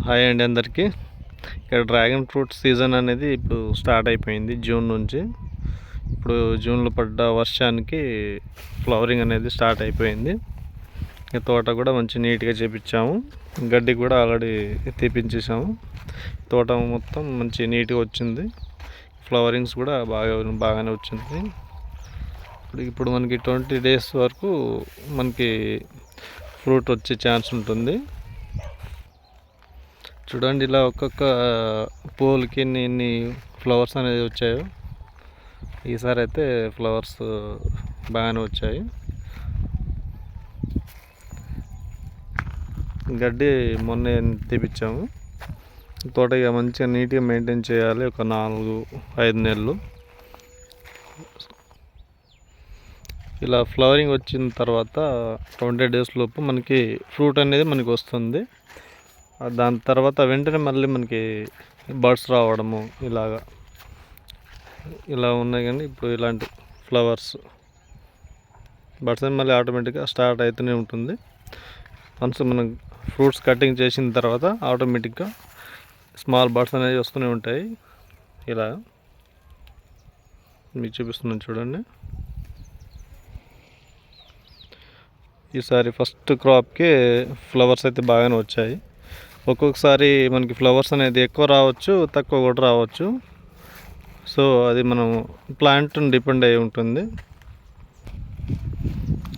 Hi అండి అందరికీ. ఇక్కడ డ్రాగన్ ఫ్రూట్ సీజన్ అనేది ఇప్పుడు స్టార్ట్ అయిపోయింది జూన్ నుంచి. ఇప్పుడు జూన్లో పడ్డ వర్షానికి ఫ్లవరింగ్ అనేది స్టార్ట్ అయిపోయింది. ఈ తోట కూడా మంచి నీట్గా చేపించాము, గడ్డి కూడా ఆల్రెడీ తీపించేసాము. తోట మొత్తం మంచి నీట్గా వచ్చింది, ఫ్లవరింగ్స్ కూడా బాగానే వచ్చింది. ఇప్పుడు మనకి 20 days వరకు మనకి ఫ్రూట్ వచ్చే ఛాన్స్ ఉంటుంది. చూడండి, ఇలా ఒక్కొక్క పూలకి ఎన్ని ఫ్లవర్స్ అనేది వచ్చాయో. ఈసారి అయితే ఫ్లవర్స్ బాగానే వచ్చాయి. గడ్డి మొన్నే తీపిచ్చాము. తోట ఇక మంచిగా నీట్గా మెయింటైన్ చేయాలి. ఒక 4-5 నెలలు ఇలా ఫ్లవరింగ్ వచ్చిన తర్వాత 20 days లోపు మనకి ఫ్రూట్ అనేది మనకి వస్తుంది. దాని తర్వాత వెంటనే మళ్ళీ మనకి బర్డ్స్ రావడము ఇలా ఉన్నాయి. కానీ ఇప్పుడు ఇలాంటి ఫ్లవర్స్ బర్డ్స్ అని మళ్ళీ ఆటోమేటిక్గా స్టార్ట్ అవుతూనే ఉంటుంది. వన్స్ మనం ఫ్రూట్స్ కటింగ్ చేసిన తర్వాత ఆటోమేటిక్గా స్మాల్ బర్డ్స్ అనేవి వస్తూనే ఉంటాయి. ఇలా మీకు చూపిస్తున్నాను చూడండి. ఈసారి ఫస్ట్ క్రాప్కి ఫ్లవర్స్ అయితే బాగానే వచ్చాయి. ఒక్కొక్కసారి మనకి ఫ్లవర్స్ అనేది ఎక్కువ రావచ్చు, తక్కువ కూడా రావచ్చు. సో అది మనం ప్లాంట్ని డిపెండ్ అయి ఉంటుంది.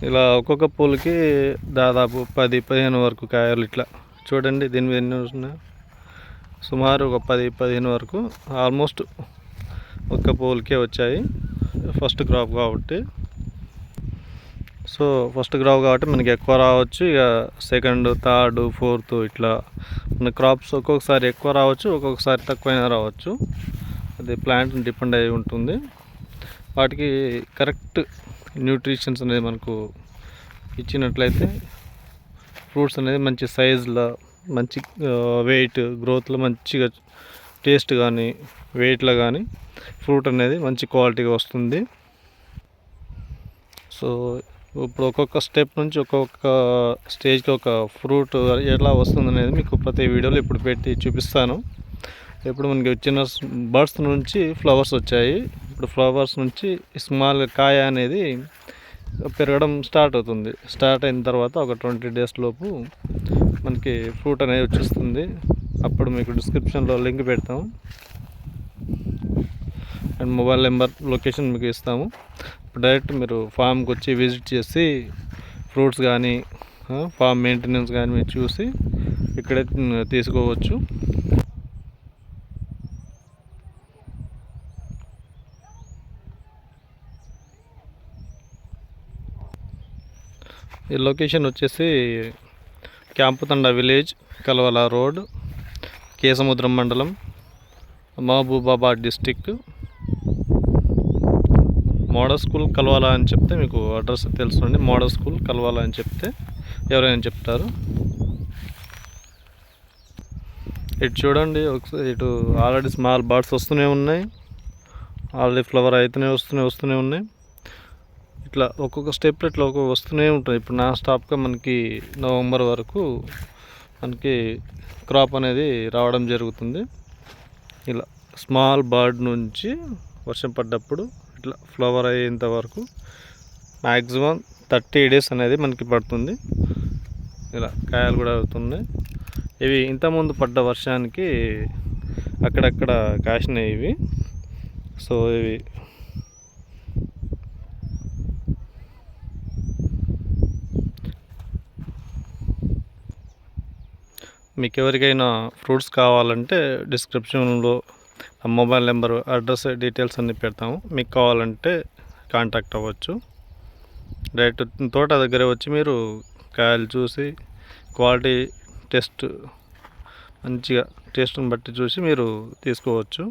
ఇలా ఒక్కొక్క పూలకి దాదాపు 10-15 వరకు కాయలు. ఇట్లా చూడండి, దీని మీద ఎన్ని ఉన్నాయి, సుమారు ఒక 10-15 వరకు ఆల్మోస్ట్ ఒక్క పూలకే వచ్చాయి. ఫస్ట్ క్రాప్ కాబట్టి ఫస్ట్ క్రాప్ కాబట్టి మనకి ఎక్కువ రావచ్చు. ఇక సెకండ్, థర్డ్, ఫోర్త్ ఇట్లా మన క్రాప్స్ ఒక్కొక్కసారి ఎక్కువ రావచ్చు, ఒక్కొక్కసారి తక్కువైనా రావచ్చు. అది ప్లాంట్ని డిపెండ్ అయి ఉంటుంది. వాటికి కరెక్ట్ న్యూట్రిషన్స్ అనేది మనకు ఇచ్చినట్లయితే ఫ్రూట్స్ అనేది మంచి సైజులో, మంచి వెయిట్, గ్రోత్లో మంచిగా, టేస్ట్ కానీ వెయిట్లో కానీ ఫ్రూట్ అనేది మంచి క్వాలిటీగా వస్తుంది. సో ఇప్పుడు ఒక్కొక్క స్టెప్ నుంచి ఒక్కొక్క స్టేజ్కి ఒక ఫ్రూట్ ఎలా వస్తుంది అనేది మీకు ప్రతి వీడియోలో ఇప్పుడు పెట్టి చూపిస్తాను. ఇప్పుడు మనకి చిన్న బర్డ్స్ నుంచి ఫ్లవర్స్ వచ్చాయి. ఇప్పుడు ఫ్లవర్స్ నుంచి స్మాల్ కాయ అనేది పెరగడం స్టార్ట్ అవుతుంది. స్టార్ట్ అయిన తర్వాత ఒక 20 days లోపు మనకి ఫ్రూట్ అనేది వచ్చేస్తుంది. అప్పుడు మీకు డిస్క్రిప్షన్లో లింక్ పెడతాము అండ్ మొబైల్ నెంబర్, లొకేషన్ మీకు ఇస్తాము. డైరెక్ట్ మీరు ఫామ్కి వచ్చి విజిట్ చేసి ఫ్రూట్స్ కానీ ఫామ్ మెయింటెనెన్స్ కానీ మీరు చూసి ఇక్కడే తీసుకోవచ్చు. ఈ లొకేషన్ వచ్చేసి క్యాంపుతండ విలేజ్, కల్వల రోడ్, కేసముద్రం మండలం, Mahabubabad district. Model school Kalwala అని చెప్తే మీకు అడ్రస్ తెలుసుకోండి. మోడల్ స్కూల్ కల్వాల అని చెప్తే ఎవరైనా చెప్తారు. ఇటు చూడండి, ఒకసారి ఇటు ఆల్రెడీ స్మాల్ బర్డ్స్ వస్తూనే ఉన్నాయి, ఆల్రెడీ ఫ్లవర్ అయితేనే వస్తూనే ఉన్నాయి. ఇట్లా ఒక్కొక్క స్టెప్ ఇట్లా వస్తూనే ఉంటుంది. ఇప్పుడు నా స్టాప్గా మనకి నవంబర్ వరకు మనకి క్రాప్ అనేది రావడం జరుగుతుంది. ఇలా స్మాల్ బర్డ్ నుంచి వర్షం పడ్డప్పుడు ఇట్లా ఫ్లవర్ అయ్యేంత వరకు మ్యాక్సిమం 30 days అనేది మనకి పడుతుంది. ఇలా కాయలు కూడా అవుతున్నాయి. ఇవి ఇంతకుముందు పడ్డ వర్షానికి అక్కడక్కడ కాసినాయి ఇవి. సో ఇవి మీకు ఎవరికైనా ఫ్రూట్స్ కావాలంటే డిస్క్రిప్షన్లో మొబైల్ నెంబర్, అడ్రస్, డీటెయిల్స్ అన్నీ పెడతాము. మీకు కావాలంటే కాంటాక్ట్ అవ్వచ్చు. డైరెక్ట్ తోట దగ్గర వచ్చి మీరు కాయలు చూసి క్వాలిటీ టెస్ట్ మంచిగా టేస్ట్ని బట్టి చూసి మీరు తీసుకోవచ్చు.